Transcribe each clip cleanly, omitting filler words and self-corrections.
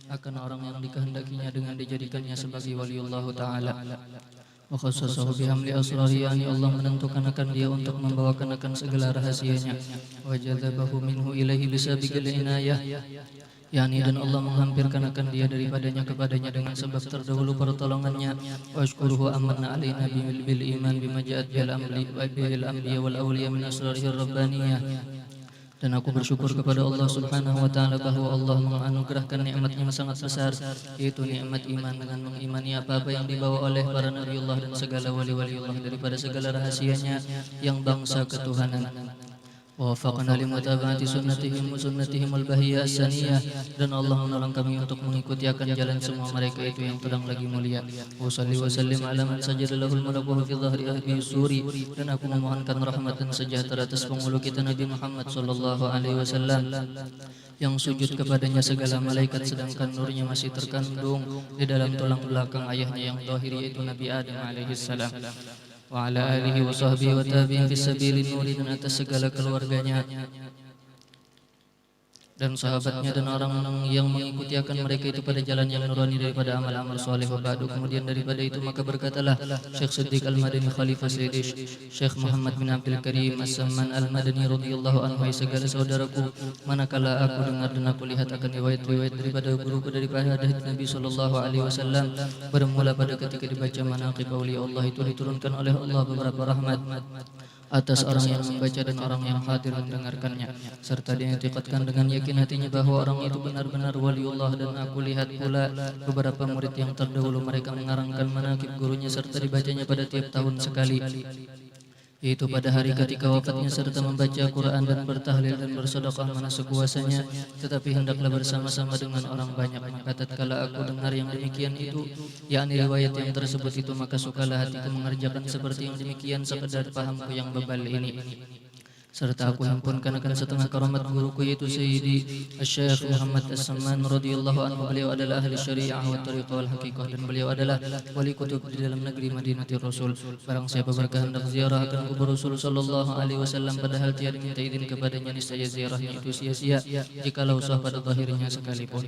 akan orang yang dikehendakinya dengan dijadikannya sebagai waliullah ta'ala. Wa khassasahu bihamli asrari, yani Allah menentukan akan dia untuk membawakan akan segala rahasianya. Wa jadzabahu minhu ilaihi bisabiqil inayah, yani dan Allah menghampirkan akan dia daripadanya kepadanya dengan sebab terdahulu pertolongannya. Wa ashkuruhu amanna alaina bil iman bima ja'at bil anbiya wal awliya min asrarihir rabbaniyah. Dan aku bersyukur kepada Allah Subhanahu wa taala bahwa Allah menganugerahkan nikmat yang sangat besar, yaitu nikmat iman dengan mengimani apa-apa yang dibawa oleh para nabiullah dan segala wali-waliullah daripada segala rahasianya yang bangsa ketuhanan. Wa wafaqana limutaba'ati sunnatihim wa sunnatihim al-bahiyah as-saniyah, dan Allah menolong kami untuk mengikuti akan jalan semua mereka itu yang terang lagi mulia. Wa salli wa sallim ala man sajada lahul malaku fi dhahri ahli suri, dan aku memohonkan rahmat dan sejahtera atas penghulu kita Nabi Muhammad sallallahu alaihi wasallam yang sujud kepadanya segala malaikat sedangkan nurnya masih terkandung di dalam tulang belakang ayahnya yang zahir, yaitu Nabi Adam alaihi salam. Wa ala alihi wa sahbihi wa tabi'in fi sabilin nuri, dan atas segala keluarganya dan sahabatnya dan orang yang mengikuti akan mereka itu pada jalan yang nurani daripada amal-amal soleh. Wa ba'du, kemudian daripada itu maka berkatalah Syekh Siddiq Al-Madani Khalifah Sayyidish Syekh Muhammad bin Abdul Karim As-Samman Al-Madani radhiyallahu anhu, segala saudaraku, manakala aku dengar dan aku lihat akan riwayat-riwayat daripada guruku daripada hadits Nabi sallallahu alaihi wasallam, bermula pada ketika dibaca manaqib auliya Allah, itu diturunkan oleh Allah beberapa rahmat atas orang yang membaca dan orang yang hadir mendengarkannya, serta diiktikadkan dengan yakin hatinya bahwa orang itu benar-benar waliullah. Dan aku lihat pula beberapa murid yang terdahulu mereka mengarangkan manaqib gurunya serta dibacanya pada tiap tahun sekali, yaitu pada hari ketika wafatnya, serta membaca Quran dan bertahlil dan bersedekah mana sekuasanya, tetapi hendaklah bersama-sama dengan orang banyak. Maka tatkala aku dengar yang demikian itu, yakni riwayat yang tersebut itu, maka sukalah hatiku mengerjakan seperti yang demikian sekadar pahamku yang bebal ini. Serta aku himpunkan akan setengah karamat guruku, yaitu Sayyidi Syekh Muhammad As-Samman radhiyallahu anhu. Beliau adalah ahli syariah wa tariqah wal haqiqah, dan beliau adalah wali kutub di dalam negeri Madinatul Rasul. Barang siapa berkehendak ziarah akan kubur Rasul sallallahu alaihi wasallam padahal tiada minta izin kepadanya, niscaya ziarahnya itu sia-sia jikalau sah pada zahirnya sekalipun.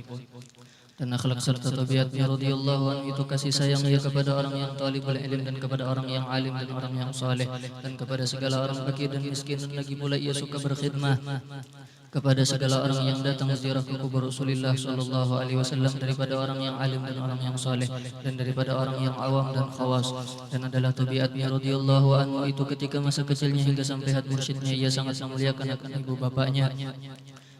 Dan akhlak serta tabiatnya radhiyallahu anhu itu kasih sayang ia kepada orang yang talibul ilm dan kepada orang yang alim dan orang yang saleh dan kepada segala orang fakir dan miskin, dan lagi pula ia suka berkhidmah kepada segala orang yang datang ziarah ke kubur Rasulullah sallallahu alaihi wasallam daripada orang yang alim dan orang yang saleh dan daripada orang yang awam dan khawas. Dan adalah tabiatnya radhiyallahu anhu itu ketika masa kecilnya hingga sampai had mursyidnya, ia sangat memuliakan akan ibu bapaknya.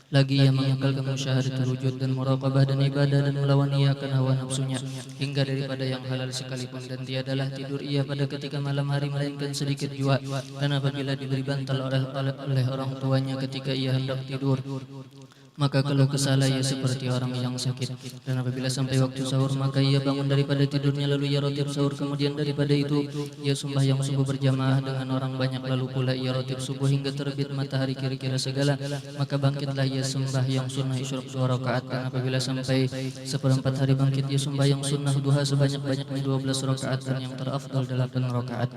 Lagi ia mengakalkan musyahadatul wujud dan muraqabah dan ibadah, dan melawan ia akan hawa nafsunya hingga daripada yang halal sekalipun. Dan tiadalah tidur ia pada ketika malam hari melainkan sedikit jua, dan apabila diberi bantal oleh orang tuanya ketika ia hendak tidur, maka kalau kesalah ia seperti orang yang sakit. Dan apabila sampai waktu sahur, maka ia bangun daripada tidurnya lalu ia rotib sahur. Kemudian daripada itu ia sembahyang subuh berjamaah dengan orang banyak, lalu pula ia rotib subuh hingga terbit matahari kira-kira segala. Maka bangkitlah ia sembahyang sunnah isyraq 2 rakaat, dan apabila sampai seperempat hari bangkit ia sembahyang sunnah duha sebanyak-banyaknya 12 rakaat, dan yang terafdal 8 rakaat.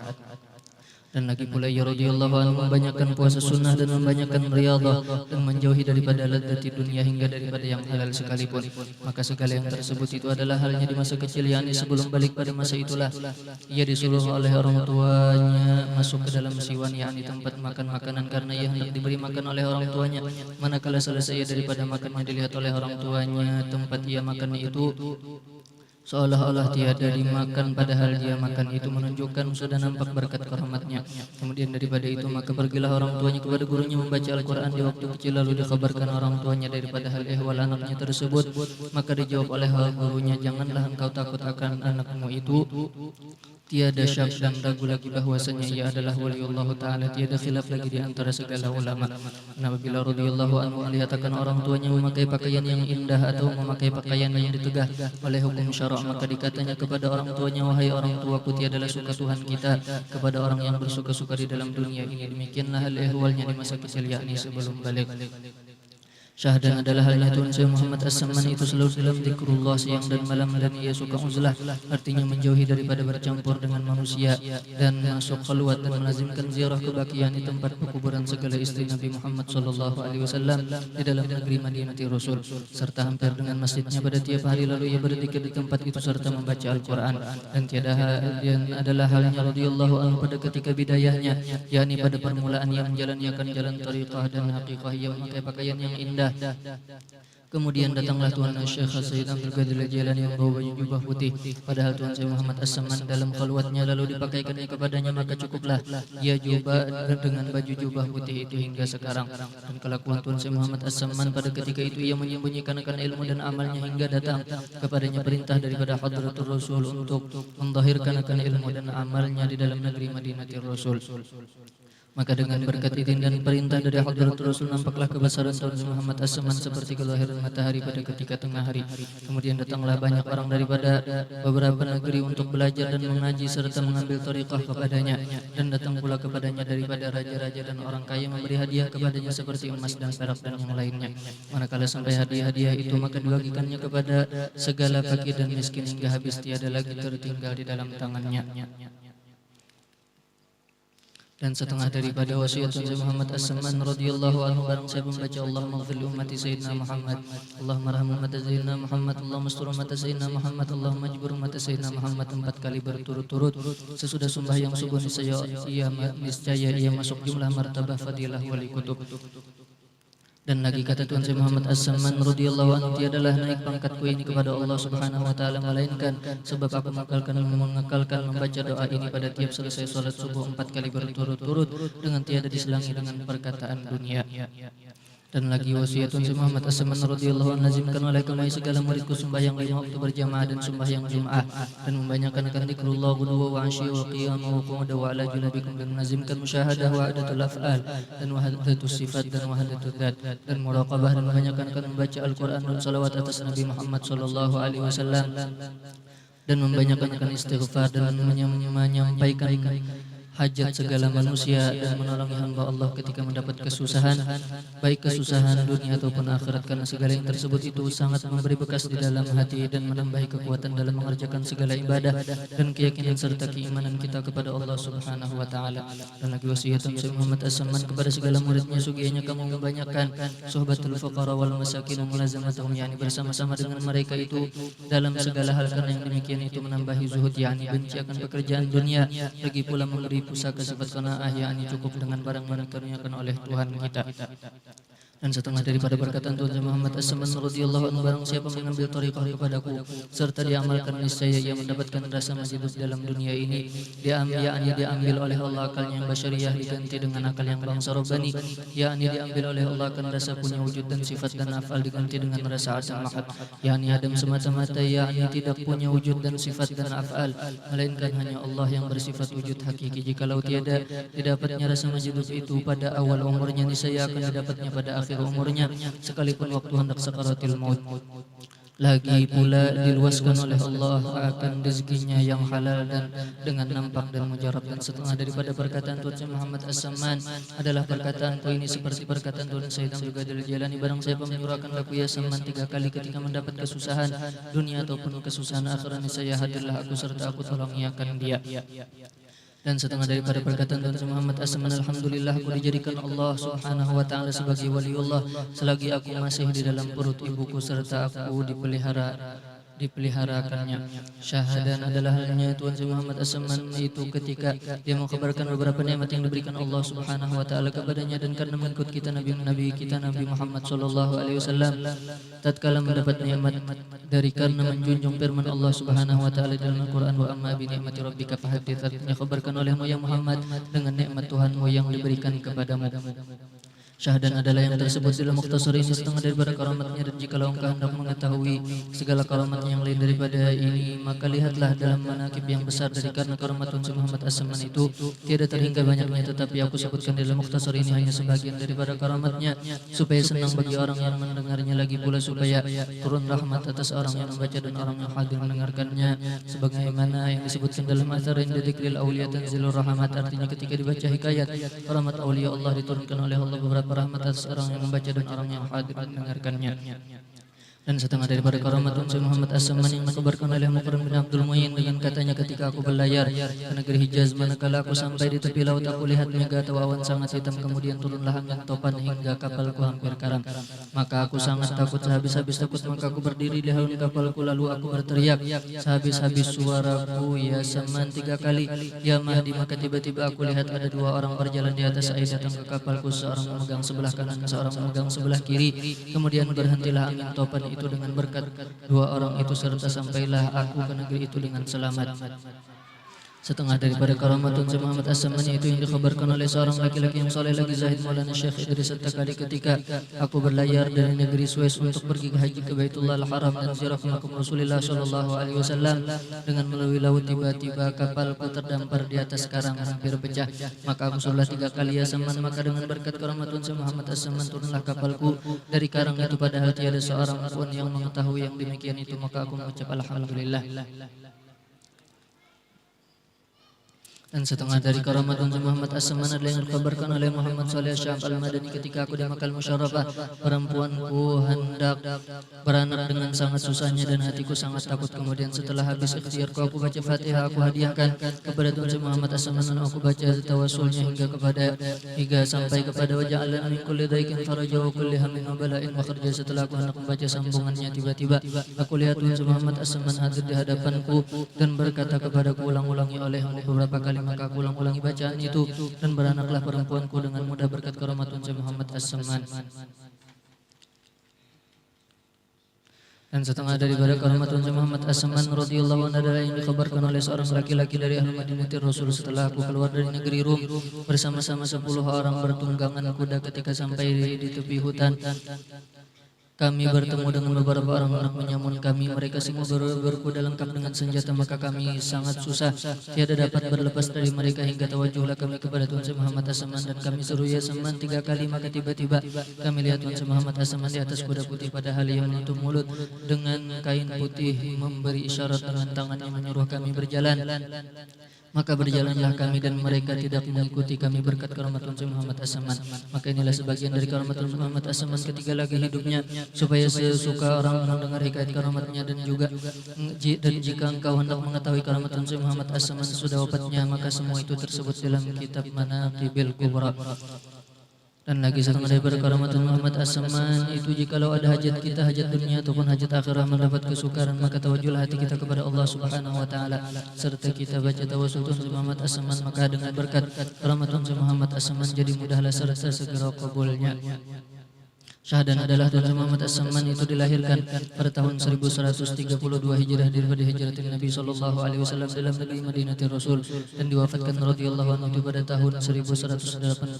Dan lagi pula ia radhiyallahu anhu membanyakan puasa sunnah dan membanyakan riyadhah dan menjauhi daripada ladzati dunia hingga daripada yang halal sekalipun. Maka segala yang tersebut itu adalah halnya di masa kecil, yakni sebelum balik pada masa itulah ia disuruh oleh orang tuanya masuk ke dalam siwan, yakni tempat makan makanan, karena ia hendak diberi makan oleh orang tuanya. Manakala selesai daripada makannya, dilihat oleh orang tuanya tempat ia makannya itu seolah-olah tiada dimakan, padahal dia makan itu menunjukkan sudah nampak berkat rahmatnya. Kemudian daripada itu maka pergilah orang tuanya kepada gurunya membaca Al-Quran di waktu kecil, lalu dikhabarkan orang tuanya daripada hal ehwal anaknya tersebut. Maka dijawab oleh gurunya, janganlah engkau takut akan anakmu itu, tiada syak dan ragu lagi bahwasanya ia adalah waliullah ta'ala, tiada khilaf lagi di antara segala ulama. Nah, apabila radhiyallahu anhu melihat akan orang tuanya memakai pakaian yang indah atau memakai pakaian yang ditegah oleh hukum syarak, maka dikatanya kepada orang tuanya, wahai orang tuaku, tiadalah suka Tuhan kita kepada orang yang bersuka-suka di dalam dunia ini. Demikianlah hal ehwalnya di masa kecil, yakni sebelum balik. Syahadan adalah halnya Tuhan saya Muhammad As-Samman itu selalu dalam zikrullah siang dan malam, dan ia suka uzlah, artinya menjauhi daripada bercampur dengan manusia dan masuk khalwat dan melazimkan ziarah kebakian di tempat pekuburan segala istri Nabi Muhammad SAW di dalam negeri Madinati Rasul, serta hampir dengan masjidnya pada tiap hari. Lalu ia berzikir di tempat itu serta membaca Al-Quran, dan adalah halnya radhiyallahu anhu pada ketika bidayahnya, yakni pada permulaan yang menjalankan jalan tariqah dan haqiqah, yang memakai pakaian yang indah. Kemudian datanglah Tuan Syekh Sayyid Abdul Qadir Al-Jilani yang membawa baju jubah putih, padahal Tuan Syekh Muhammad As-Samman dalam khalwatnya, lalu dipakaikannya kepadanya, maka cukuplah ia jubah dengan baju jubah putih itu hingga sekarang. Dan kelakuan Tuan Syekh Muhammad As-Samman pada ketika itu, ia menyembunyikan akan ilmu dan amalnya hingga datang kepadanya perintah daripada Hadratur Rasul untuk mendahirkan akan ilmu dan amalnya di dalam negeri Madinatul Rasul. Maka dengan berkat izin dan perintah dari Hadratul Rasul, nampaklah kebesaran Tuan Muhammad As-Samman seperti kelahiran matahari pada ketika tengah hari. Kemudian datanglah banyak orang daripada beberapa negeri untuk belajar dan mengaji serta mengambil tariqah kepadanya, dan datang pula kepadanya daripada raja-raja dan orang kaya memberi hadiah kepadanya seperti emas dan perak dan yang lainnya. Manakala sampai hadiah-hadiah itu, maka dibagikannya kepada segala fakir dan miskin hingga habis, tiada lagi tertinggal di dalam tangannya. Dan setengah daripada wasiat Tuan Muhammad As-Samman radhiyallahu anhu, barang saya membaca Allahumma ighfir li ummati sayyidina Muhammad, Allahumma arham ummati sayyidina Muhammad, Allahumma astur ummati sayyidina Muhammad, Allahumma ajbur ummati sayyidina Muhammad 4 kali berturut-turut, sesudah sembahyang subuh niscaya ia masuk jumlah martabah fadilah wali kutub. Dan lagi kata Tuan Syekh Muhammad As-Samman radhiyallahu anhu, tiadalah naik pangkatku ini kepada Allah Subhanahu wa taala melainkan sebab aku mengekalkan membaca doa ini pada tiap selesai salat subuh 4 kali berturut-turut dengan tiada diselangi dengan perkataan dunia. Dan lagi wasiat Tuan Syekh Muhammad As-Samman radhiyallahu anhu, lazimkan oleh kami segala muridku sembahyang 5 waktu berjamaah dan sembahyang Jumat, dan membanyakkan akan zikrullah ghudwa wa 'ashiyya wa qiyama wa qu'uda wa ala junubikum, dan melazimkan musyahadah wa adatul af'al dan wahdatus sifat dan wahdatul dzat, dan muraqabah, dan membanyakkan akan membaca Al-Qur'an dan salawat atas Nabi Muhammad sallallahu alaihi wasallam, dan membanyakkan akan istighfar dan menyampaikan hajat segala manusia, dan menolong hamba Allah ketika mendapat kesusahan, baik kesusahan dunia ataupun akhirat, karena segala yang tersebut itu sangat memberi bekas di dalam hati dan menambahi kekuatan dalam mengerjakan segala ibadah dan keyakinan serta keimanan kita kepada Allah Subhanahu wa taala. Dan lagi wasiat Syekh Muhammad As-Samman kepada segala muridnya, sugianya kamu membanyakkan suhbatul fuqara wal masakin wa mulazamatuhum, yakni bersama-sama dengan mereka itu dalam segala hal, karena yang demikian itu menambahi zuhud, yakni benci akan pekerjaan dunia, lagi pula memberi pusaka sifat qanaah, yakni cukup dengan barang yang dikaruniakan oleh Tuhan kita. Dan setengah daripada perkataan Tuan Muhammad As-Samman radhiyallahu anhu, barang siapa mengambil tariqah kepadaku serta diamalkan, niscaya ia mendapatkan rasa majlis dalam dunia ini. Diambil oleh Allah akalnya yang basyariyah diganti dengan akal yang bangsa robbani, yakni diambil oleh Allah akan rasa punya wujud dan sifat dan afal diganti dengan rasa asal mahat, yakni adam semata-mata, yakni tidak punya wujud dan sifat dan afal, melainkan hanya Allah yang bersifat wujud hakiki. Jikalau tiada didapatnya rasa majlis itu pada awal umurnya, niscaya akan didapatnya pada akhir umurnya, sekalipun waktu hendak sakaratil maut. Lagi pula diluaskan oleh Allah akan rezekinya yang halal dan dengan nampak dan mujarab. Dan setengah daripada perkataan Tuan Syekh Muhammad As-Samman adalah perkataanku ini seperti perkataan Tuan Sayyid Abdul Qadir Al-Jilani, barang siapa menyurahkan laku ya Samman 3 kali ketika mendapat kesusahan dunia ataupun kesusahan akhirat, saya hadirlah aku serta aku tolongi akan dia. Dan setengah daripada perkataan Tuan Muhammad As-Samman, alhamdulillah aku dijadikan Allah Subhanahu wa taala sebagai waliullah selagi aku masih di dalam perut ibuku serta aku dipeliharakannya. Syahadan adalah halnya Tuan Muhammad As-Samman itu ketika dia mengkabarkan beberapa nikmat yang diberikan Allah Subhanahu wa taala kepadanya, dan karena mengikut kita Nabi Muhammad sallallahu alaihi wasallam tatkala mendapat nikmat dari karena menjunjung firman Allah Subhanahu wa taala dalam Al-Qur'an, wa amma bi ni'mati rabbika fahaddits, artinya kabarkan olehmu ya Muhammad dengan nikmat Tuhanmu yang diberikan kepadamu. Syahadan adalah yang tersebut dalam mukhtasar ini setengah daripada karamatnya, dan jikalau engkau hendak mengetahui segala karamatnya yang lain daripada ini, maka lihatlah dalam manaqib yang besar dari karena karamat Tuan Muhammad As-Samman itu tiada terhingga banyaknya, tetapi aku sebutkan dalam mukhtasar ini hanya sebagian daripada karamatnya supaya senang bagi orang yang mendengarnya, lagi pula supaya turun rahmat atas orang yang membaca dan orang yang hadir mendengarkannya, sebagaimana yang disebutkan dalam athar inda dzikril auliya tanzilur rahmat, artinya ketika dibaca hikayat karamat aulia Allah diturunkan oleh Allah beberapa rahmat atas orang yang membaca dan orang yang hadir mendengarkannya. Dan setengah daripada karamat Syekh Muhammad As-Samman yang dikabarkan oleh Muqarram bin Abdul Mu'in dengan katanya, ketika aku berlayar ke negeri Hijaz, manakala aku sampai di tepi laut, aku lihat mega atau awan sangat hitam, kemudian turunlah angin topan hingga kapalku hampir karam. Maka aku sangat takut, sehabis-habis takut maka aku berdiri di haun kapalku, lalu aku berteriak sehabis-habis suaraku, ya Samman 3 kali, ya Mahdi. Maka tiba-tiba aku lihat ada 2 orang berjalan di atas air datang ke kapalku, seorang memegang sebelah kanan, seorang memegang sebelah kiri. Kemudian berhentilah angin topan itu dengan berkat 2 orang itu, serta sampailah aku ke negeri itu dengan selamat. Setengah daripada karamatun Syekh Muhammad As-Samman itu yang dikhabarkan oleh seorang laki-laki yang soleh lagi zahid, Maulana Syekh Idris At-Takali, ketika aku berlayar dari negeri Suez untuk pergi ke haji ke Baitullah Al-Haram dan ziarah makam Rasulullah sallallahu alaihi wasallam, dengan melalui laut tiba-tiba kapalku terdampar di atas karang hampir pecah. Maka aku sholat 3 kali, ya Samman. Maka dengan berkat karamatun Syekh Muhammad As-Samman turunlah kapalku dari karang itu, padahal tiada seorang pun yang mengetahui yang demikian itu. Maka aku mengucap alhamdulillah. Dan setengah dari karamat Syekh Muhammad As-Samman adalah yang dikabarkan oleh Muhammad Saleh Syahab Al-Madani, ketika aku di Makkah Musyarrafah, perempuanku hendak beranak dengan sangat susahnya dan hatiku sangat takut. Kemudian setelah habis ikhtiarku, aku baca Fatihah, aku hadiahkan kepada Tuan Syekh Muhammad As-Samman, dan aku baca tawasulnya hingga sampai kepada waja'alna min kulli dhaikin faraja wa kulli hammin wa bala'in wa kharja. Setelah aku hendak membaca sambungannya, tiba-tiba aku lihat Tuan Syekh Muhammad As-Samman hadir di hadapanku dan berkata kepadaku, ulang-ulangi olehmu beberapa kali. Maka aku ulang-ulangi bacaan itu, dan beranaklah perempuanku dengan mudah berkat karamatun Syekh Muhammad As-Samman. Dan setengah daripada karamatun Syekh Muhammad As-Samman radhiyallahu anhu adalah yang dikabarkan oleh seorang laki-laki dari ahli Madinatir Rasul. Setelah aku keluar dari negeri Rum bersama-sama 10 orang bertunggangan kuda, ketika sampai di tepi hutan, kami bertemu dengan beberapa orang anak menyamun kami. Mereka semua berkuda lengkap dengan senjata, maka kami sangat susah, tiada dapat berlepas dari mereka, hingga tawajuhlah kami kepada Tuan Syekh Muhammad As-Samman dan kami seru, ya Samman 3 kali. Maka tiba-tiba kami lihat Tuan Syekh Muhammad As-Samman di atas kuda putih, padahal ia menutup mulut dengan kain putih, memberi isyarat dengan tangannya menyuruh kami berjalan. Maka berjalanlah kami dan mereka tidak mengikuti kami berkat karamatun Syekh Muhammad As-Samman. Maka inilah sebagian dari karamatun Syekh Muhammad As-Samman ketika lagi hidupnya, supaya sesuka orang mendengar hikayat karamatnya, dan jika engkau hendak mengetahui karamatun Syekh Muhammad As-Samman sudah wafatnya, maka semua itu tersebut dalam kitab Manaqibil Kubra. Dan lagi setengah daripada karamatun Muhammad As-Samman itu, jikalau ada hajat kita, hajat dunia ataupun hajat akhirah, mendapat kesukaran, maka tawajjuhlah hati kita kepada Allah Subhanahu wa taala, serta kita baca tawasul Syekh Muhammad As-Samman, maka dengan berkat karamatun Syekh Muhammad As-Samman jadi mudahlah serta segera kabulnya. Syahadan adalah Tuan Syekh Muhammad As-Samman itu dilahirkan pada tahun 1132 Hijrah daripada hijratin Nabi sallallahu alaihi wasallam dalam negeri Madinatir Rasul, dan diwafatkan radhiyallahu anhu itu pada tahun 1189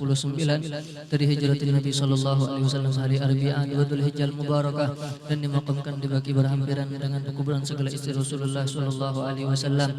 dari hijratin Nabi sallallahu alaihi wasallam hari Arbi'ah di Dhul Hijjah Mubarakah, dan dimakamkan di Baqi berhampiran dengan kuburan segala istri Rasulullah sallallahu alaihi wasallam.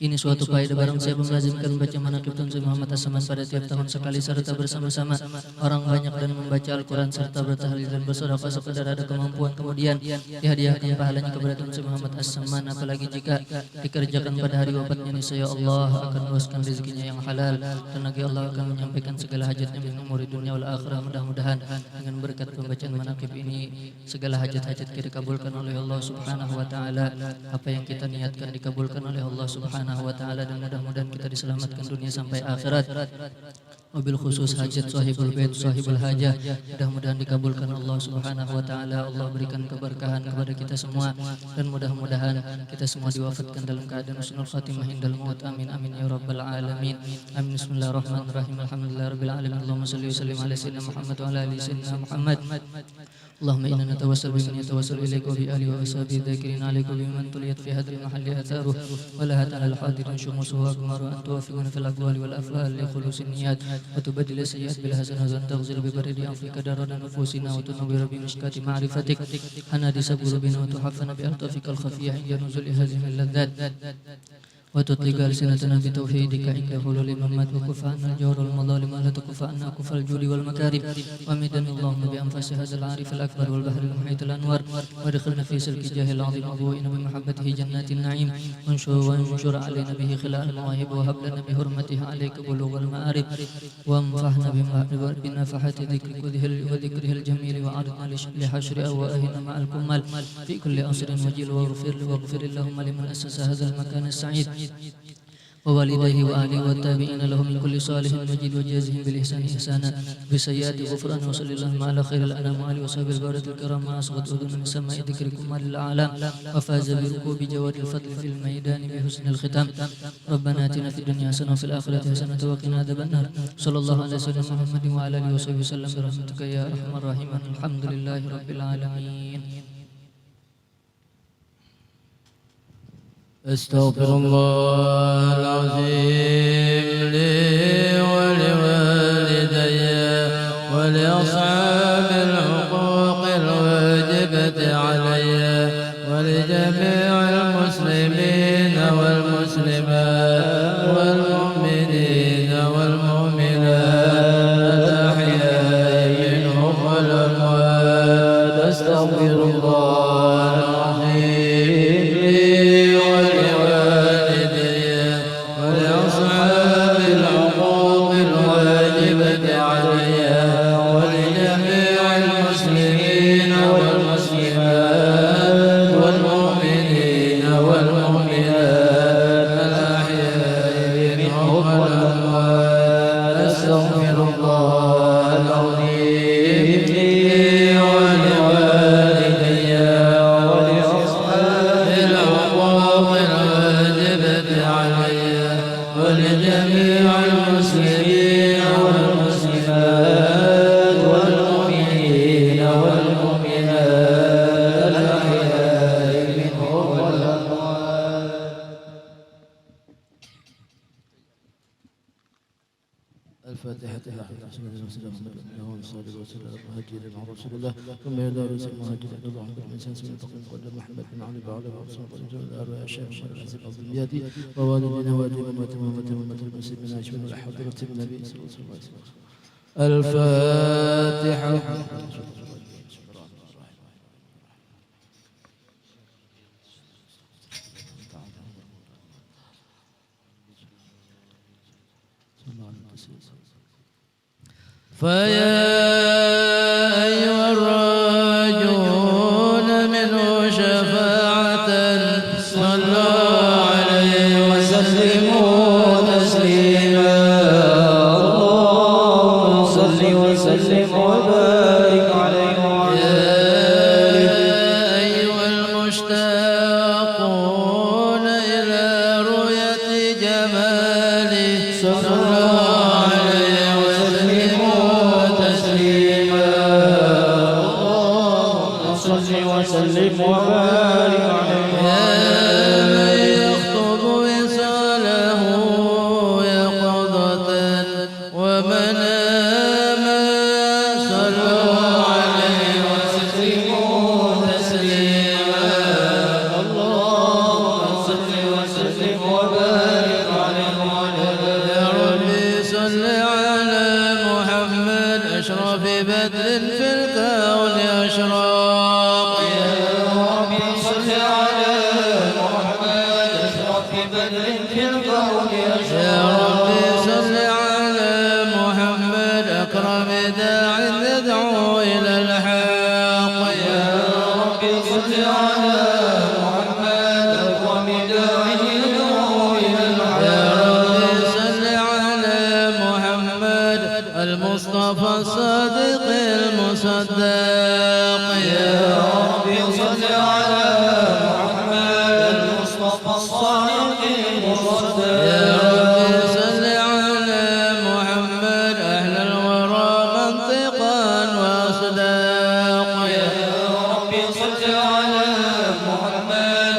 Ini suatu faedah barang saya melazimkan membaca manaqib Tuan Syekh Muhammad As-Samman pada tiap tahun sekali, serta bersama-sama orang banyak dan membaca Al-Quran serta bertahlil dan bersedekah sekadar ada kemampuan, kemudian dihadiahkan pahalanya kepada Tuan Syekh Muhammad As-Samman. Apalagi jika dikerjakan pada hari wafatnya, niscaya Allah akan luaskan rezekinya yang halal, dan lagi Allah akan menyampaikan segala hajatnya min umuri dunia wal akhirah. Mudah-mudahan dengan berkat pembacaan manaqib ini segala hajat-hajat kita dikabulkan oleh Allah Subhanahu wa taala, apa yang kita niatkan dikabulkan oleh Allah Subhanahu wa taala, dan mudah-mudahan kita diselamatkan dunia sampai akhirat. Wabil khusus hajat sahibul bait sahibul hajah, mudah-mudahan dikabulkan Allah Subhanahu wa taala. Allah berikan keberkahan kepada kita semua, dan mudah-mudahan kita semua diwafatkan dalam keadaan husnul khatimah indal maut. Amin amin ya rabbal alamin. Amin. Bismillahirrahmanirrahim. Alhamdulillahirabbil alamin. Allahumma shalli wa sallim ala sayyidina Muhammad wa ala ali sayyidina Muhammad. Allahumma inna natawassalu biman yatawassalu ilayka wa bi alihi wa ashabihi dhakirin alayka biman tuliyat fi hadhil mahalli atharuh wa la ta'ala al-hadirin shumusuhu akmaru an tuwaffiquna fil aqwali wal af'al li khulusin niyat wa tubaddil sayyi'at bil hasanat wa taghzir bi baridi afrika darana nufusina wa tunawwir bi mishkati ma'rifatik hana disaburu bina wa tuhaffana bi altafika al-khafiyah inda nuzul hadhihi al-ladzat. وتطلق ألسنتنا بتوحيدك عند حلول الممات وكف عنا الجور والمظالم ولا تكف عنا كف الجود والمكارم ومدنا اللهم بأنفاس هذا العارف الأكبر والبحر المحيط الأنوار وادخلنا في سلك جاه العظيم مضوئين بمحبته جنات النعيم وانشر علينا به خلال المواهب وهب لنا بحرمته عليك بلوغ المآرب وانفعنا بنفحة ذكرك وذكره الجميل وعرضنا لحشر أوائهنا مع الكمال في كل أصر وجيل واغفر اللهم لمن أسس هذا المكان السعيد ووالديه وآله والتابعين لهم من كل صالح مجيد وجازهم بالإحسان إحسانا بسيئات غفران وصلى اللهم على خير الأنام وآله وصحبه البارة الكرام ما أصغت أذن من سماء ذكركم للأعلام وفاز بركوب جواد الفضل في الميدان بحسن الختام ربنا آتنا في الدنيا حسنة وفي الآخرة حسنة وقنا عذاب النار صلى الله على سيدنا محمد وعلى آله وصحبه وسلم برحمتك يا أرحم الراحمين الحمد لله رب العالمين. أستغفر الله العظيم لي ولوالدي ولأصحاب الحقوق الواجبة علي ولجميع المسلمين والمسلمات والمؤمنين والمؤمنات الأحياء منهم والأموات. أستغفر الله العظيم ثم يدار المهاجر الله عند الانسان سنه تقوم قدام محمد بن علي وعلى رسول الله صلى الله عليه وسلم العزيز العظيميات ووالدنا واجبا وتمامه المسلمين اجمعين على حضره النبي صلى الله عليه وسلم. الفاتحه. فيا أيها الراجون منه شفاعة صلوا عليه وسلموا تسليما. اللهم صل وسلم وبارك عليه وعلى آله. يا أيها المشتاقون إلى رؤية جماله صلوا وسلم وبارك عليه. يا من يخطب وصاله يقظة ومناما صلوا عليه وسلموا تسليما. اللهم صل وسلم وبارك عليه وعلى آله. يا ربي صل على محمد أشرف بدر في الكون أشرف. داع يدعو إلى الحق. يا رب صل على محمد أكرم داع يدعو إلى الحق. يا رب صل على محمد المصطفى الصادق المصدق. يا رب صل على محمد المصطفى الصادق المصدق. يا رب صل على محمد أهل الورى وأصداق. يا رب صل على محمد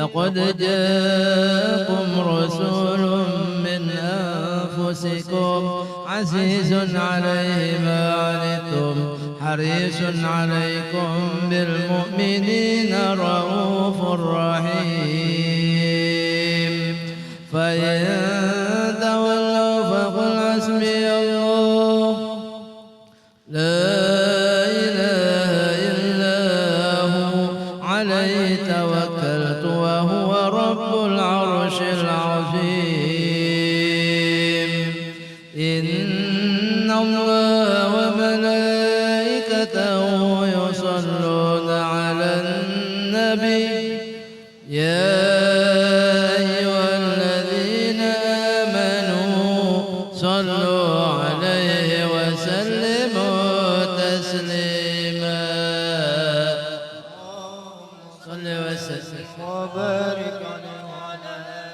لقد جاءكم رسول من أنفسكم عزيز عليه ما عنتم حريص عليكم بالمؤمنين رؤوف رحيم فإن تولوا فقل حسبي الله لا إله إلا هو عليه توكلت وهو رب العرش العظيم إن الله وملائكته يصلون على النبي يا أيها الذين آمنوا صلوا عليه وسلموا تسليما صل وسلم وبارك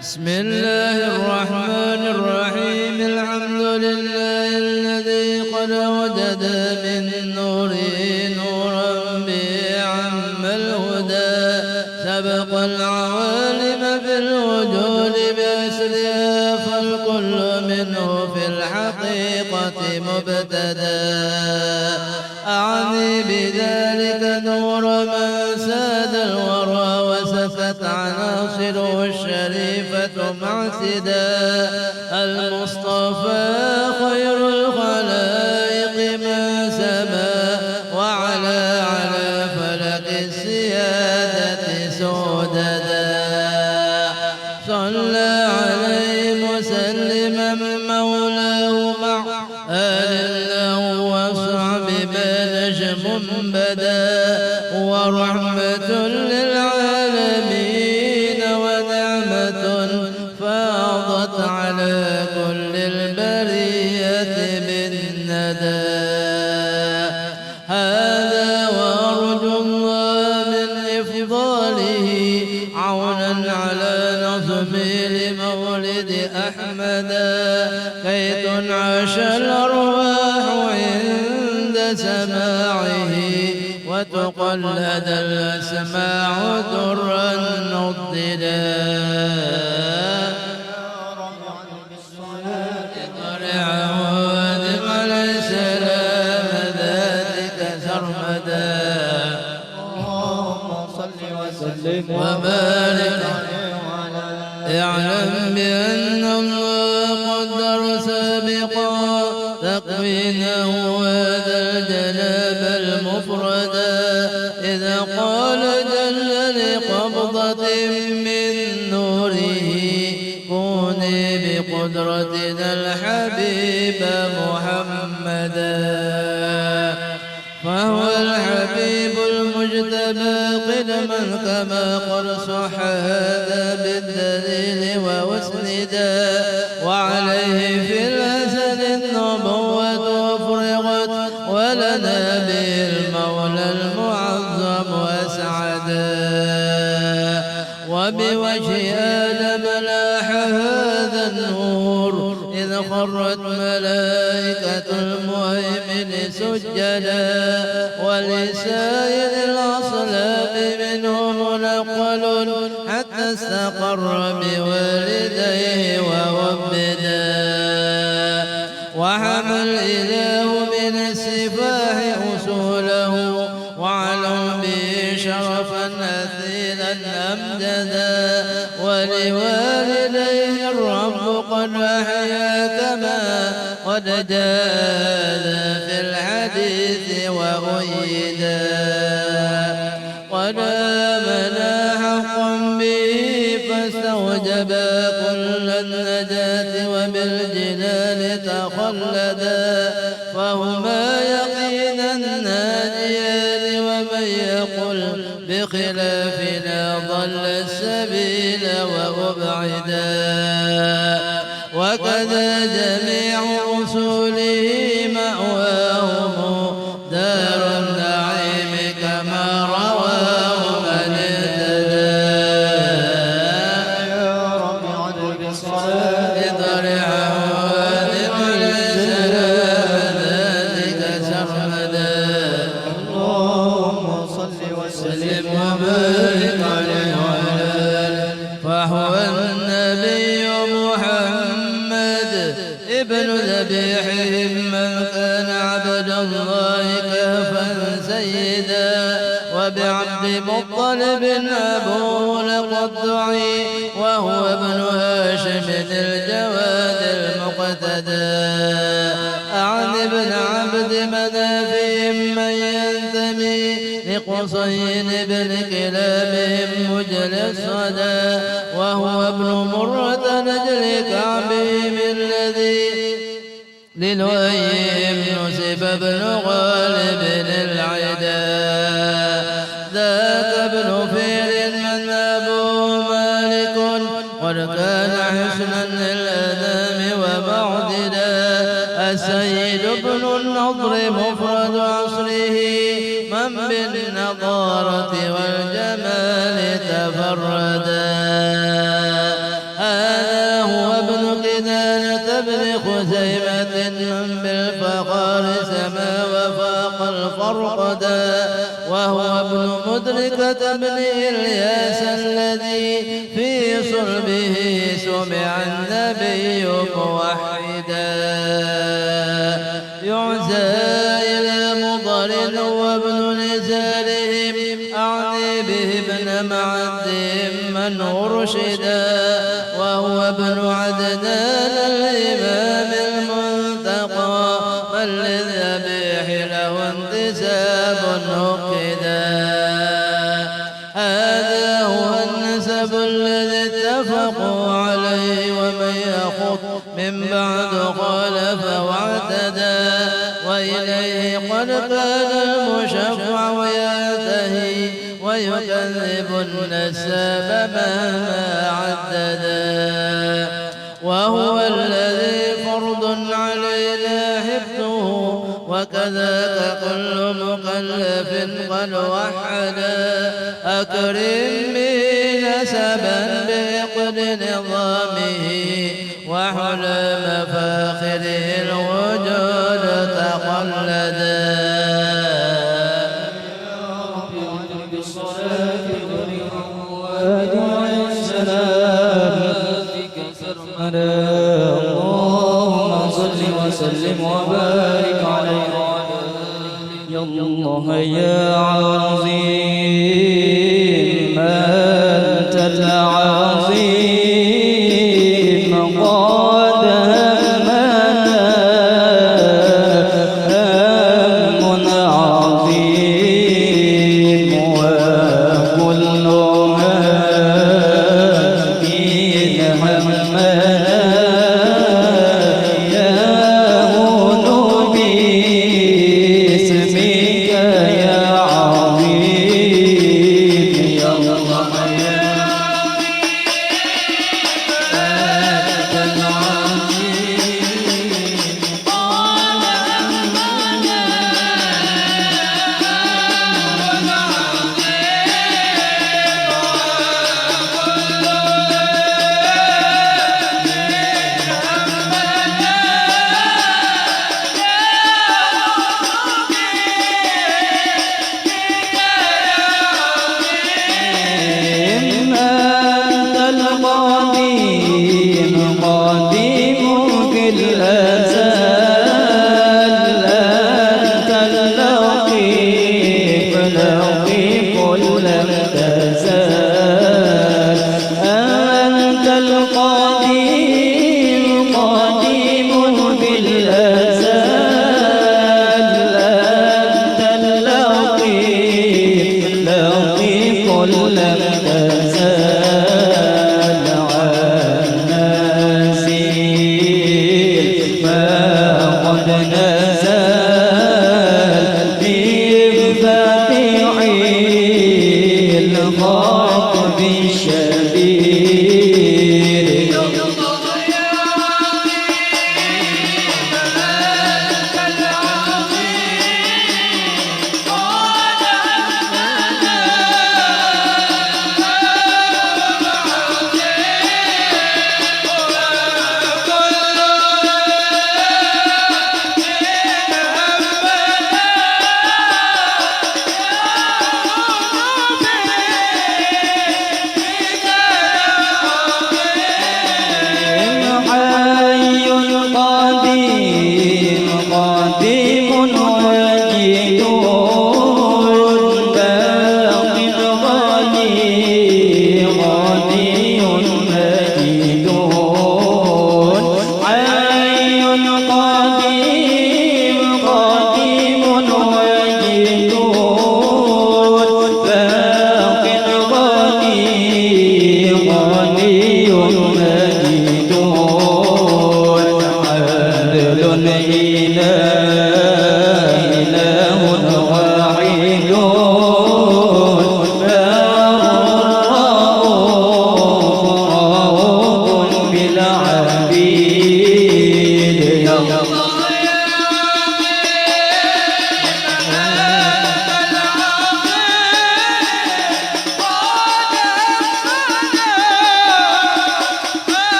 بسم الله الرحمن الرحيم الحمد لله الذي قد وجد من نوره نورا به عم الهدى سبق العوالم في الوجود بأسرها فالكل منه في الحقيقة مبتدا أعني بذلك نور من ساد الورى وسفت عناصره الشريفة معتدا المصطفى خير الخلائق من سما وعلى على فلك السيادة سوددا صلى عليه مسلما مولاه مع آل له وصحب نجم بدا ورحمة للعالمين ونعمة فاضت على كل البرية بالندى هذا وأرجو الله من إفضاله عونا على نظم لمولد أحمدا كي تنعش الأرواح عند سماعه وتقلد الأسماع درا نضدا طرع عليه السلام ذاتك سرمدا اللهم صل وسلم وبارك اعلم بأن الله قدر سابقا تكوينه هذا الجناب المفردا إذا قال جل لقبضة من نوره كوني بقدرتنا الحبيب محمدا فهو الحبيب المجتبى قدما كما قد صح هذا بالدليل وأسندا وعليه في الأزل النبوة أفرغت ولنا به المولى المعظم أسعدا وبوجه آدم لاح هذا النور إذ خرت ملائكة المهيمن سجدا ولسائر الأصلاب منه منقل حتى استقر بوالديه ووبدا وحمى الإله من السفاح أصوله وعلوا به شرفا أثيلا أمجدا ولوالديه الرب قد أحيا كما قد جاء في الحديث وأيدا قد آمنا حقا به فاستوجبا كل النجاة وبالجنان تخلدا فهما يقينا ناجيان ومن يقل بخلافنا ضل السبيل وأبعدا وكذا جميع أصوله مأواهم دار النعيم كما رواه من اهتدى يا رب عدل بالصلاة ضرعه وذكر السلام ذاتك سرمدا اللهم صل وسلم وبارك عليه وعلى آله أبوه لقد دعي وهو ابن هاشم الجواد المقتدى عن ابن عبد مناف من ينتمي لقصي بن كلاب مجل الصدى وهو ابن مرة نجل كعبهم الذي للؤي نسب ابن غالب العدا ذاك ابن فيل من أبوه مالك وكان حسنا للأدام ومعددا السيد ابن النضر مفرد عصره من بالنضارة والجمال تفردا هذا هو ابن كنانة بن خزيمة من بالفخار سما وفاق الفرقدا وهو ابن مدركة بن إلياس الذي في صلبه سمع النبي موحدا يعزى إلى مضر وابن نزالهم أعني به ابن معدهم من أرشدا وهو ابن عدنان الإمام المنتقى من للذبيح له انتساب نقدا هذا هو النسب الذي اتفقوا عليه ومن يخط من بعد خالف واعتدى وإليه قد كان المشفع ينتهي ويكذب النساب مهما عددا وهو الذي فرض علينا حفظه وكذاك كل مكلف قد وحدا أكرم به نسبا بعقد نظامه وحل مفاخره الوجود تقلدا اللهم صل وسلم وبارك عليه يا الله يا عظيم أنت العظيم قد همنا هم عظيم وكل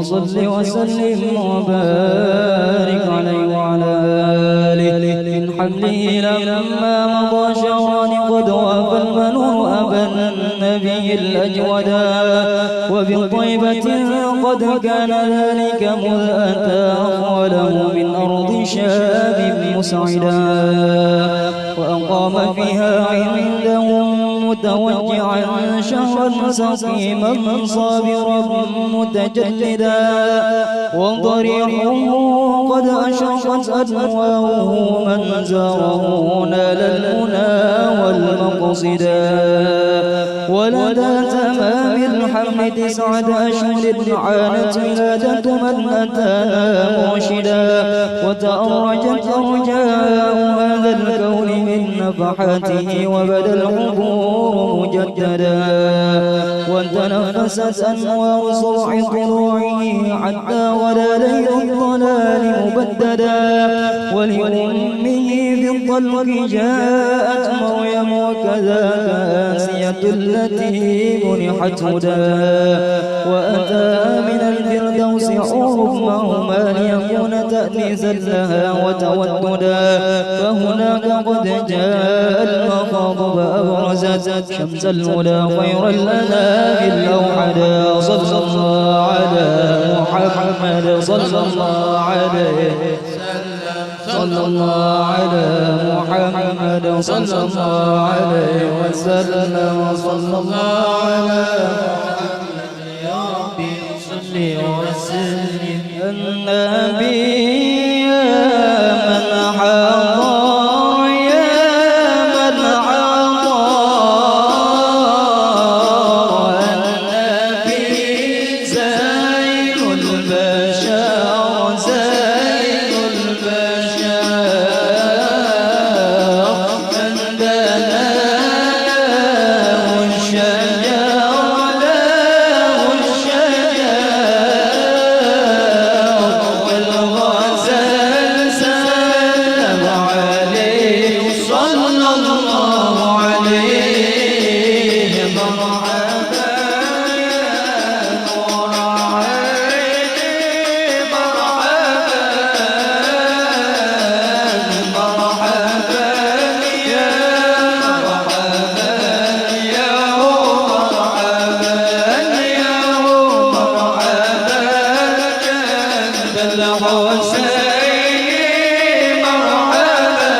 صل وسلم وبارك عليه وعلى آله من حمله لما مضى شهران قد وافى المنون أبا النبي الأجودا وبالطيبة قد كان ذلك مذ أتى أخوله من أرض شاب مسعدا وأقام فيها عندهم متوجعا شهرا سقيما صابرا متجلدا وضريحه قد أشرقت أنواره من زاره نال المنى والمقصدا ولدى تمام الحمل 9 أشهر عانت ولادة من أتانا مرشدا وتأرجت أرجاء هذا الكون من نفحاته وبدا الحبور مجددا وتنفست أنوار صرع طلوعه حتى ولا ليل الضلال مبددا ولأمه في الطلق جاءت مريم وكذاك آسية التي منحت هدى وأتى من الفردوس عور معهما ليكون تأنيسا لها وتوددا فهناك قد جاء المخاض فأبرزت شمس الهدى خير الأنام الأوحدا صلى الله على محمد صلى الله عليه صلى الله على محمد صلى الله عليه وسلم صلى الله على محمد يا ربي صل وسلم النبي يا من حضر يا من حضر النبي زين البشر زين البشر من دنا له الشجر له الشجر والغزال سلم عليه صلى الله عليه مرحبا يا نور عيني مرحبا مرحبا يا مرحبا يا مرحبا يا مرحبا جنب الحسين مرحبا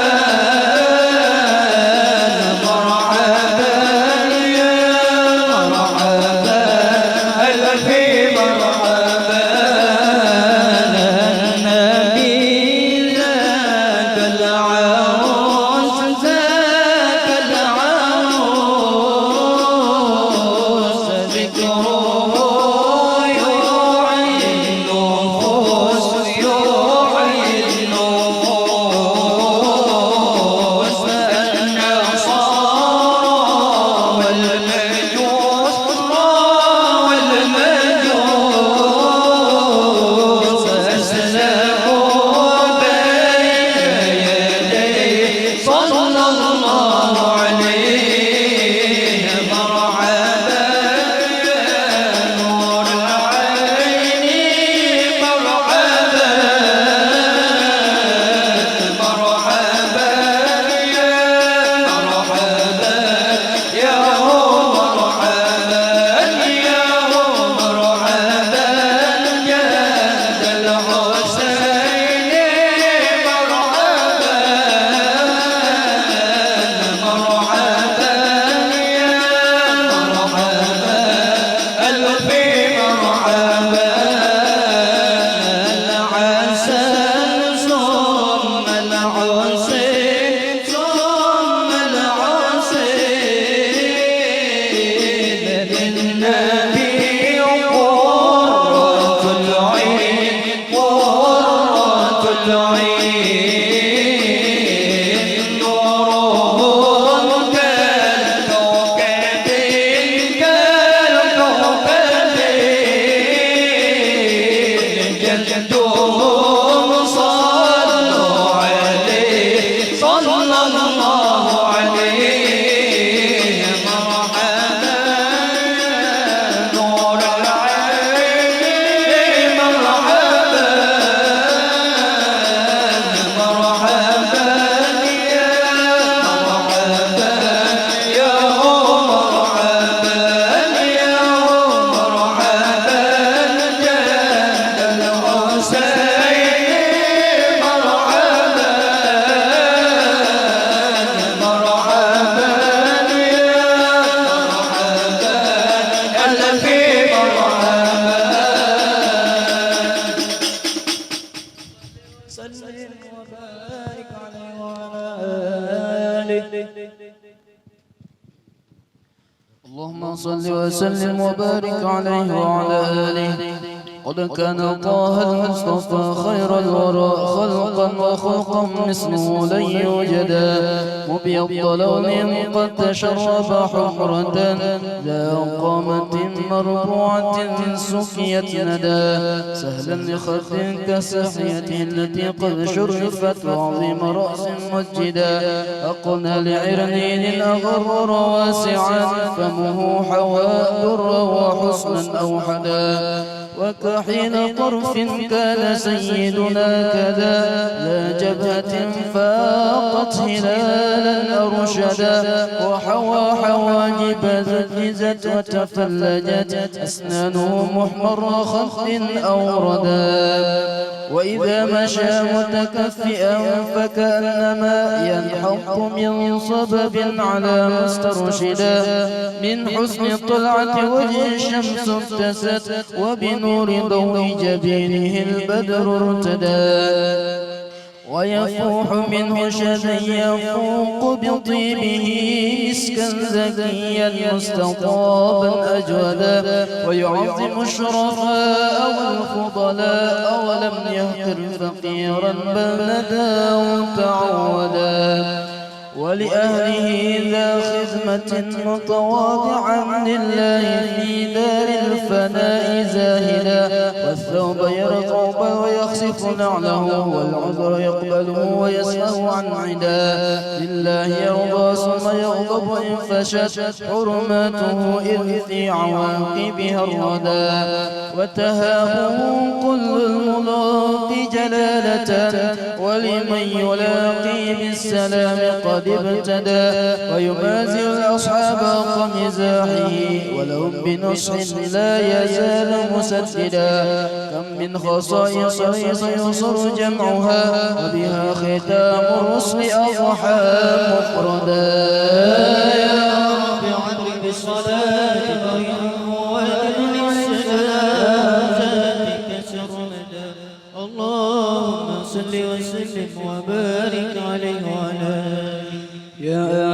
اللهم صل وسلم وبارك عليه وعلى آله. قد كان طه المصطفى خير الورى خلقا وخلقا مثله لن يوجدا مبيض لون قد تشرب حمرة ذا قامة مرفوعة سكيت ندى سهلا لخد كسحيته التي قد شرفت وعظيم رأس مسجدا أقنى لعرنين أغر واسعا فمه حواء در وحسنا أوحدا وكحيل طرف كان سيدنا كذا لا جبهة فاقت هلالا أرشدا وحوى حواجب زجزت وتفلجت أسنانه محمر خط أوردا وإذا مشى متكفئا فكأنما ينحط من صبب على مسترشدا من حسن طلعة وجه الشمس ابتست وبنور ضوء جبينه البدر ارتدى ويفوح منه شذا يفوق بطيبه مسكا زكيا مستطابا أجودا ويعظم الشرفاء والفضلاء ولم يهكر فقيرا بل نداه تعودا ولأهله ذا خدمة متواضعا لله في دار الفناء زاهدا والثوب يرقب ويخسف نعله والعذر يقبله ويسأل عن عدا لله يرضى ثم يغضب إن فشت حرماته إذ في عواقبها الردى وتهابه كل الملاق جلالة ولمن يلاقي بالسلام قد ابتدى ويمازل الأصحاب قمزاحه ولو بنصح لا يزال مسددا كم من خصائص يصر جمعها وبها ختام الرسل أضحى مفردا يا رب عدل بالصلاة وأجل السلام ذاتك سرمدا اللهم صل وسلم وبارك عليه وعلى آله يا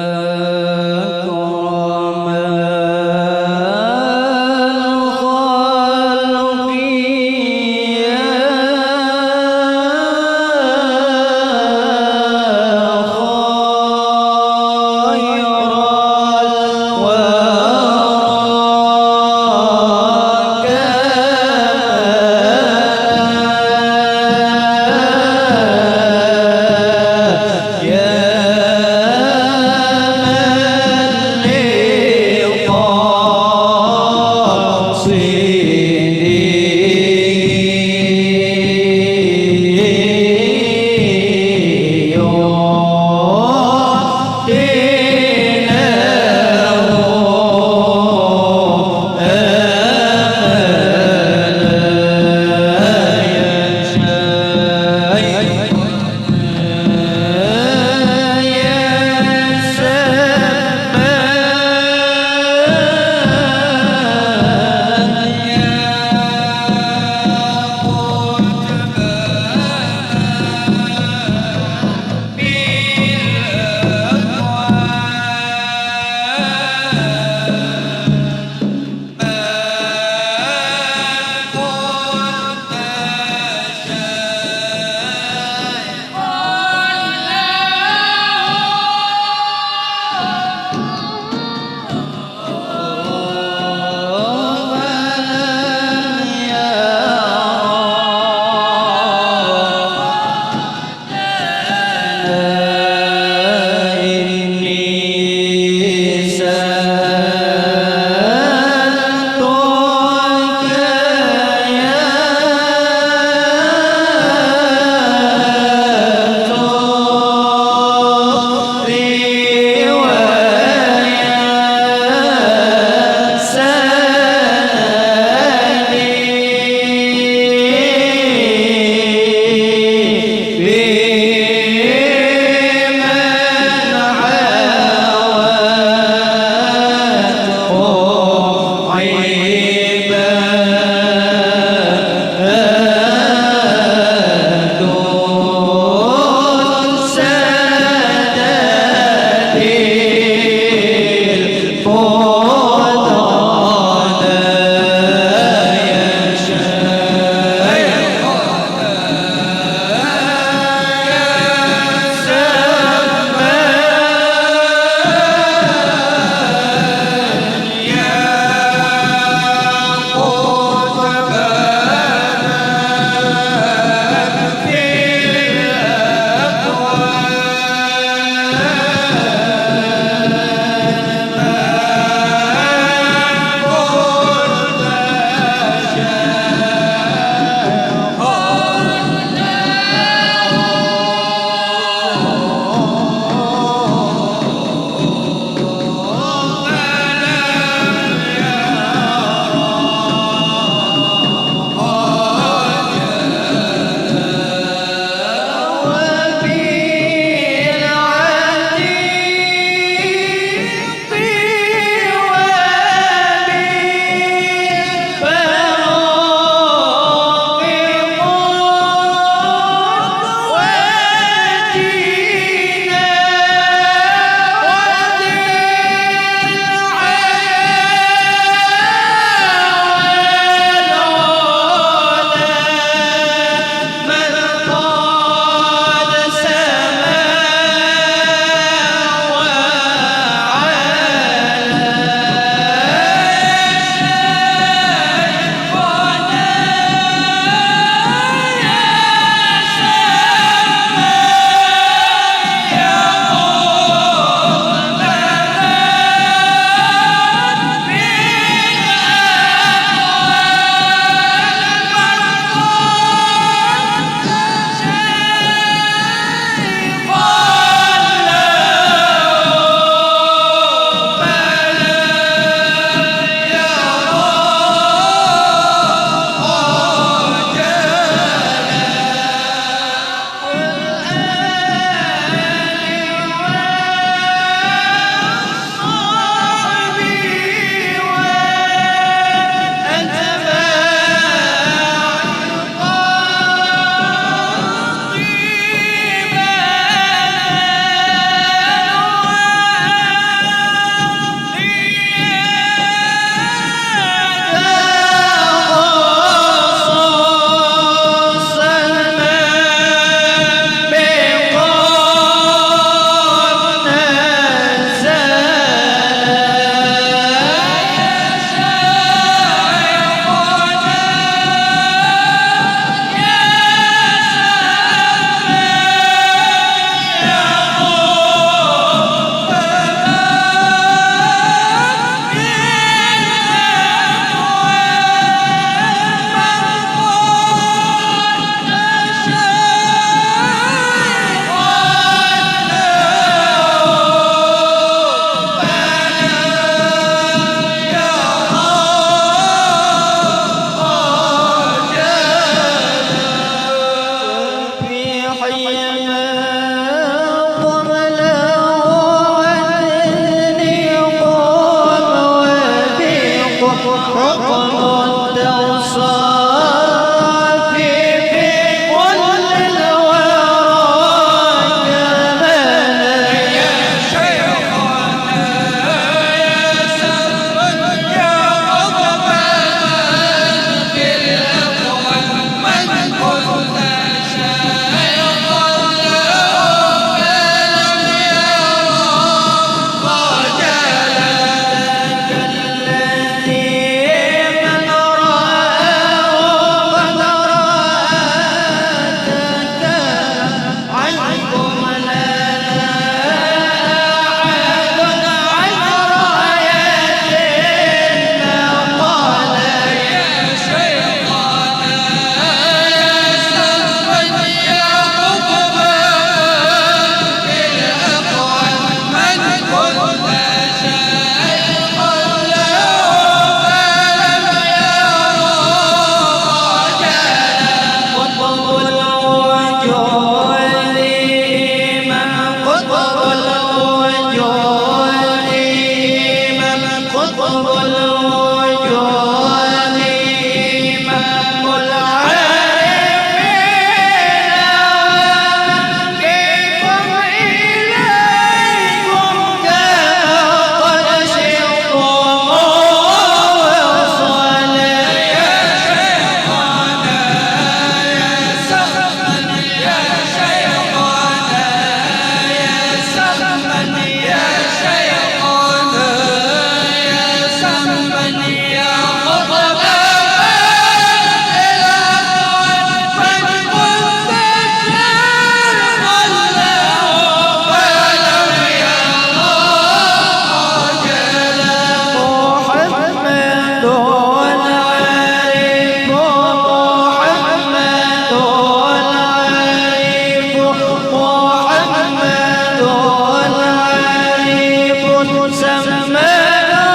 سمانا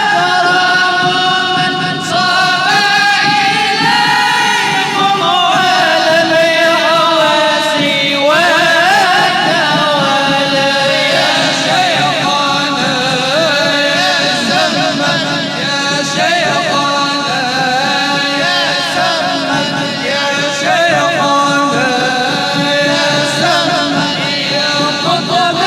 أكرم من صاب إليكم ولم يهوى سواك ولا يا شيخنا يا سمن يا شيخنا يا سمن يا شيخنا يا سمن يا قطب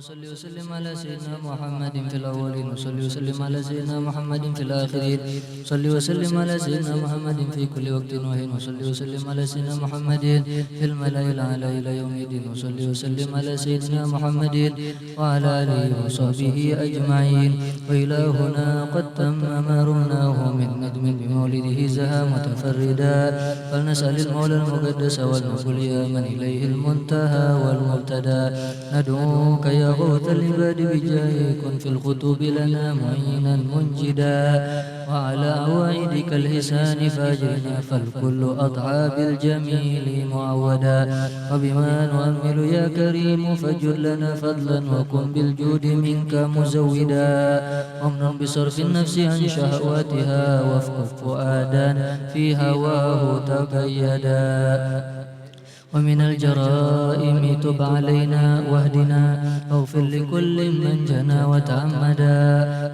صل وسلم على سيدنا محمد في الأولين وصل وسلم على سيدنا محمد في الآخرين صل وسلم على سيدنا محمد في كل وقت وحين وصل وسلم على سيدنا محمد في الملأ الأعلى إلى يوم الدين وصل وسلم على سيدنا محمد وعلى آله وصحبه أجمعين وإلى هنا قد تم ما رمناه من ندم بمولده زها متفردا فلنسأل المولى المقدس والمقل يا من إليه المنتهى والمبتدى ندعوك يا غوث العباد بجاهك كن في الخطوب لنا معينا منجدا وعلى عوائدك الحسان فاجرنا فالكل أضحى بالجميل معودا وبما نؤمل يا كريم فاجر لنا فضلا وكن بالجود منك مزودا وامن بصرف النفس عن شهواتها وافقف فؤادا في هواه تقيدا ومن الجرائم تب علينا واهدنا واغفر لكل من جنى وتعمدا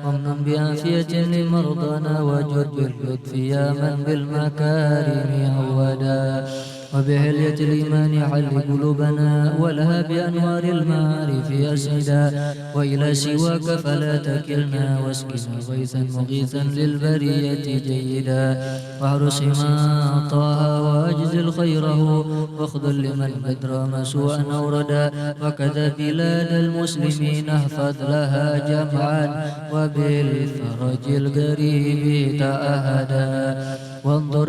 وامن بعافية لمرضانا وجد باللطف يا من بالمكارم عودا وبهلية الإيمان حل قلوبنا ولها بأنوار المعارف أسعدا وإلى سواك فلا تكلنا واسقنا غيثا مغيثا للبرية جيدا واحرس ما طه وأجزل خيره واخذل لمن بدر سوءا أوردا وكذا بلاد المسلمين احفظ لها جمعا وبالفرج القريب تأهدا وانظر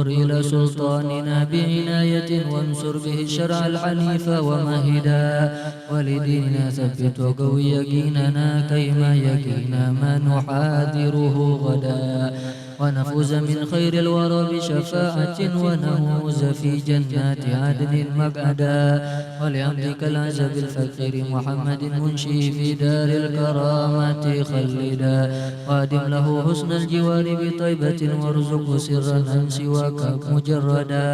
إلى سلطاننا بعناية وانصر به الشرع الحنيف ومهدا ولديننا ثبت وقوي يقيننا كيما يقينا ما نحاذره غدا ونفوز من خير الورى بشفاعة ونفوز في جنات عدن مقعدا ولعبدك العزب الفقير محمد منشي في دار الكرامة خلدا وادم له حسن الجوار بطيبة وارزقه سرا عن سواك مجردا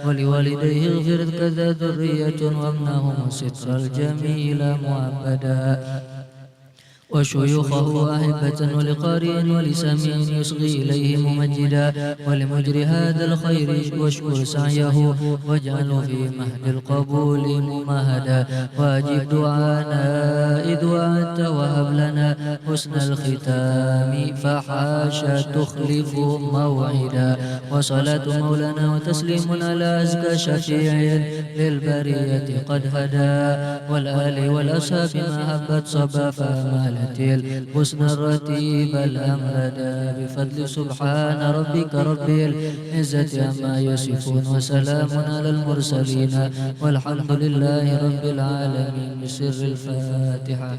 ولوالديه اغفر كذا ذرية وامنهم ستر الجميل مؤبدا وشيوخه أحبة ولقارئ ولسامع يصغي إليه ممجدا ولمجري هذا الخير واشكر سعيه واجعله في مهد القبول ممهدا واجب دعانا إذ وعدت وهب لنا حسن الختام فحاشا تخلف موعدا وصلاة مولانا وتسليم على أزكى شفيع للبرية قد هدى والآل والأصحاب ما هبت صبا فمال الحسن الرتيب الأمردا بفضل سبحان ربك رب العزة عما يصفون وسلام على المرسلين والحمد لله رب العالمين بسر الفاتحة.